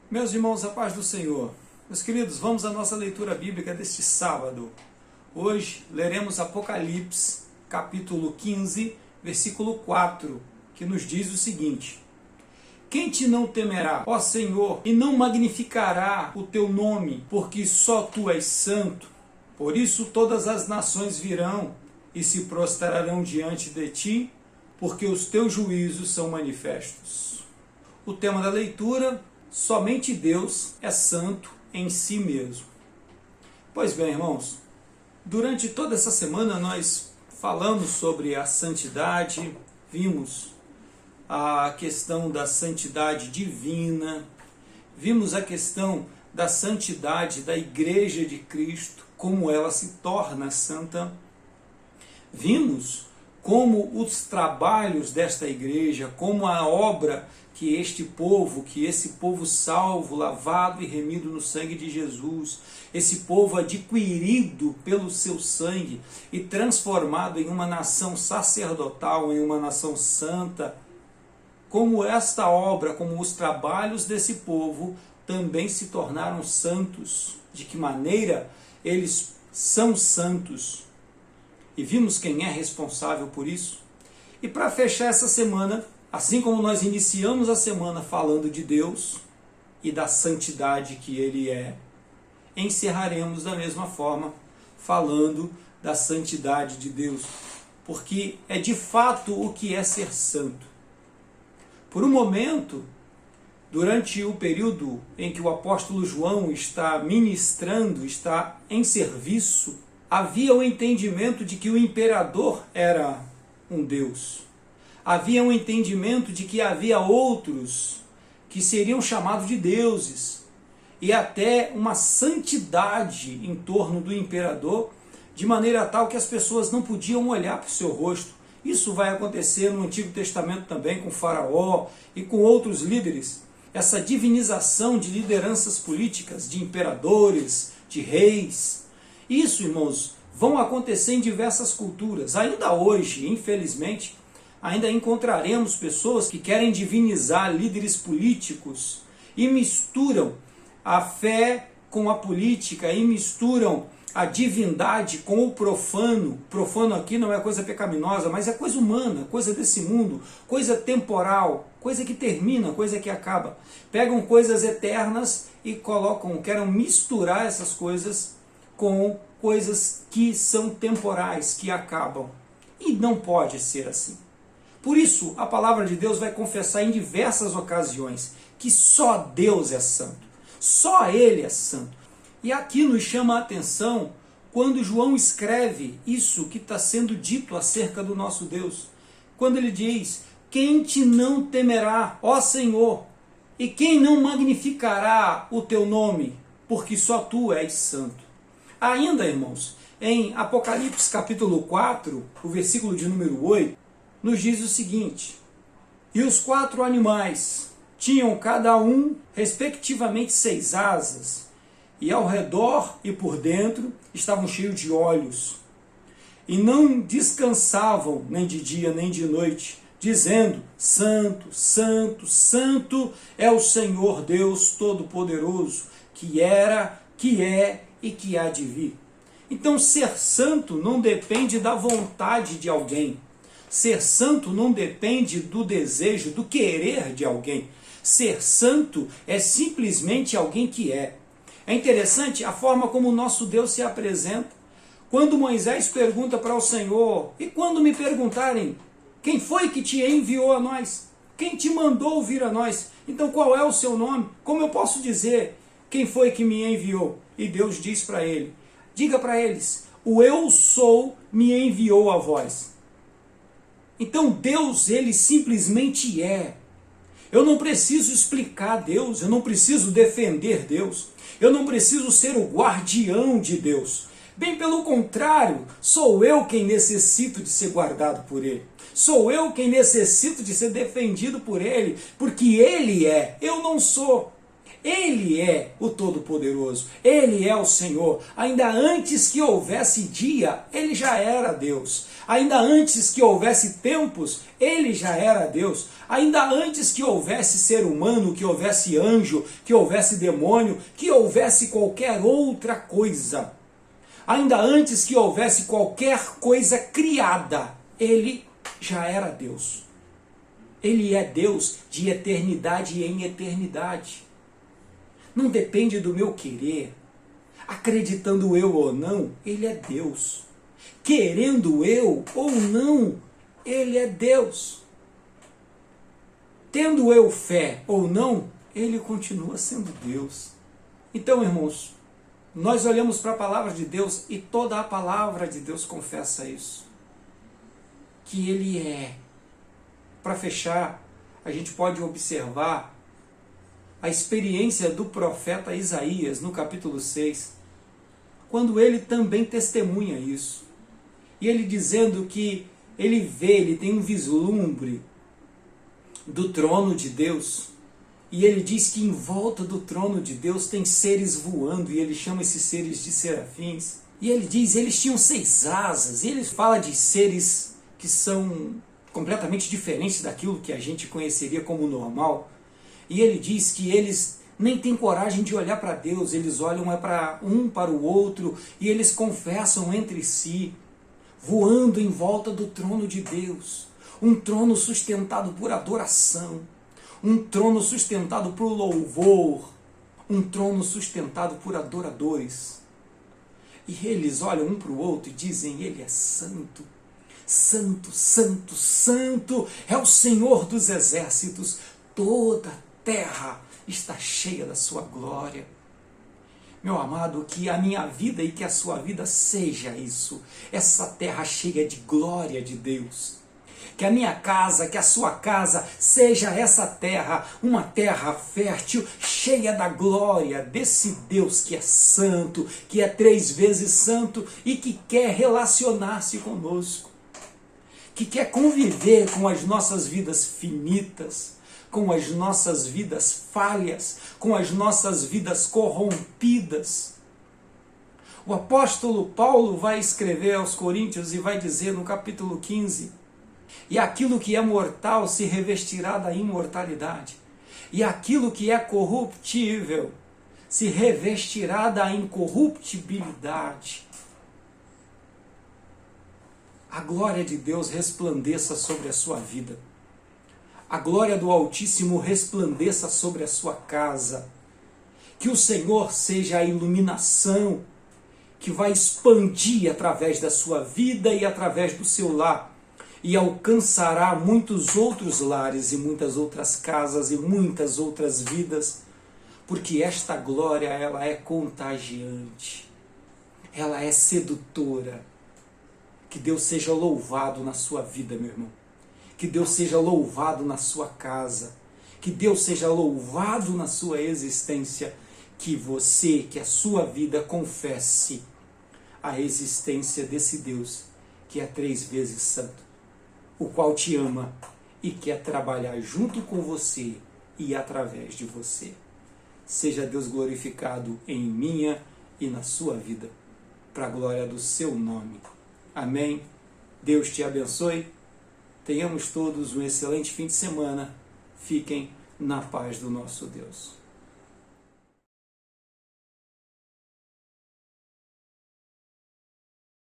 Meus irmãos, a paz do Senhor. Meus queridos, vamos à nossa leitura bíblica deste sábado. Hoje leremos Apocalipse, capítulo 15, versículo 4, que nos diz o seguinte: Quem te não temerá, ó Senhor, e não magnificará o teu nome, porque só tu és santo? Por isso todas as nações virão e se prostrarão diante de ti, porque os teus juízos são manifestos. O tema da leitura: somente Deus é santo em si mesmo. Pois bem, irmãos, durante toda essa semana nós falamos sobre a santidade, vimos a questão da santidade divina, vimos a questão da santidade da Igreja de Cristo, como ela se torna santa, vimos como os trabalhos desta igreja, como a obra que esse povo salvo, lavado e remido no sangue de Jesus, esse povo adquirido pelo seu sangue e transformado em uma nação sacerdotal, em uma nação santa, como esta obra, como os trabalhos desse povo também se tornaram santos. De que maneira eles são santos? E vimos quem é responsável por isso. E para fechar essa semana, assim como nós iniciamos a semana falando de Deus e da santidade que Ele é, encerraremos da mesma forma falando da santidade de Deus, porque é de fato o que é ser santo. Por um momento, durante o período em que o apóstolo João está ministrando, está em serviço, havia o entendimento de que o imperador era um Deus. Havia um entendimento de que havia outros que seriam chamados de deuses. E até uma santidade em torno do imperador, de maneira tal que as pessoas não podiam olhar para o seu rosto. Isso vai acontecer no Antigo Testamento também com Faraó e com outros líderes. Essa divinização de lideranças políticas, de imperadores, de reis. Isso, irmãos, vão acontecer em diversas culturas. Ainda hoje, infelizmente, ainda encontraremos pessoas que querem divinizar líderes políticos e misturam a fé com a política e misturam a divindade com o profano. Profano aqui não é coisa pecaminosa, mas é coisa humana, coisa desse mundo, coisa temporal, coisa que termina, coisa que acaba. Pegam coisas eternas e querem misturar essas coisas com coisas que são temporais, que acabam. E não pode ser assim. Por isso, a palavra de Deus vai confessar em diversas ocasiões que só Deus é santo. Só Ele é santo. E aqui nos chama a atenção quando João escreve isso que está sendo dito acerca do nosso Deus. Quando ele diz: quem te não temerá, ó Senhor, e quem não magnificará o teu nome, porque só tu és santo. Ainda, irmãos, em Apocalipse capítulo 4, o versículo de número 8, nos diz o seguinte: e os 4 animais tinham cada um, respectivamente, 6 asas, e ao redor e por dentro estavam cheios de olhos, e não descansavam nem de dia nem de noite, dizendo: Santo, Santo, Santo é o Senhor Deus Todo-Poderoso, que era, que é e que há de vir. Então, ser santo não depende da vontade de alguém. Ser santo não depende do desejo, do querer de alguém. Ser santo é simplesmente alguém que é. É interessante a forma como o nosso Deus se apresenta. Quando Moisés pergunta para o Senhor: e quando me perguntarem, quem foi que te enviou a nós? Quem te mandou vir a nós? Então qual é o seu nome? Como eu posso dizer quem foi que me enviou? E Deus diz para ele: diga para eles, o eu sou me enviou a vós. Então Deus, ele simplesmente é. Eu não preciso explicar Deus, eu não preciso defender Deus, eu não preciso ser o guardião de Deus. Bem pelo contrário, sou eu quem necessito de ser guardado por Ele. Sou eu quem necessito de ser defendido por Ele, porque Ele é, eu não sou. Ele é o Todo-Poderoso, Ele é o Senhor. Ainda antes que houvesse dia, Ele já era Deus. Ainda antes que houvesse tempos, Ele já era Deus. Ainda antes que houvesse ser humano, que houvesse anjo, que houvesse demônio, que houvesse qualquer outra coisa. Ainda antes que houvesse qualquer coisa criada, Ele já era Deus. Ele é Deus de eternidade em eternidade. Não depende do meu querer. Acreditando eu ou não, Ele é Deus. Querendo eu ou não, Ele é Deus. Tendo eu fé ou não, Ele continua sendo Deus. Então, irmãos, nós olhamos para a palavra de Deus e toda a palavra de Deus confessa isso. Que Ele é. Para fechar, a gente pode observar a experiência do profeta Isaías no capítulo 6, quando ele também testemunha isso. E ele dizendo que ele tem um vislumbre do trono de Deus, e ele diz que em volta do trono de Deus tem seres voando, e ele chama esses seres de serafins. E ele diz, eles tinham 6 asas, e ele fala de seres que são completamente diferentes daquilo que a gente conheceria como normal. E ele diz que eles nem têm coragem de olhar para Deus, eles olham para o outro, e eles confessam entre si, voando em volta do trono de Deus. Um trono sustentado por adoração, um trono sustentado por louvor, um trono sustentado por adoradores. E eles olham um para o outro e dizem, Ele é santo, santo, santo, santo, é o Senhor dos exércitos, toda a terra está cheia da sua glória. Meu amado, que a minha vida e que a sua vida seja isso, essa terra cheia de glória de Deus. Que a minha casa, que a sua casa seja essa terra, uma terra fértil, cheia da glória desse Deus que é santo, que é 3 vezes santo e que quer relacionar-se conosco, que quer conviver com as nossas vidas finitas, com as nossas vidas falhas, com as nossas vidas corrompidas. O apóstolo Paulo vai escrever aos Coríntios e vai dizer no capítulo 15, e aquilo que é mortal se revestirá da imortalidade, e aquilo que é corruptível se revestirá da incorruptibilidade. A glória de Deus resplandeça sobre a sua vida. A glória do Altíssimo resplandeça sobre a sua casa. Que o Senhor seja a iluminação que vai expandir através da sua vida e através do seu lar, e alcançará muitos outros lares e muitas outras casas e muitas outras vidas, porque esta glória, ela é contagiante, ela é sedutora. Que Deus seja louvado na sua vida, meu irmão. Que Deus seja louvado na sua casa. Que Deus seja louvado na sua existência. Que você, que a sua vida confesse a existência desse Deus que é 3 vezes santo, o qual te ama e quer trabalhar junto com você e através de você. Seja Deus glorificado em minha e na sua vida, para a glória do seu nome. Amém. Deus te abençoe. Tenhamos todos um excelente fim de semana. Fiquem na paz do nosso Deus.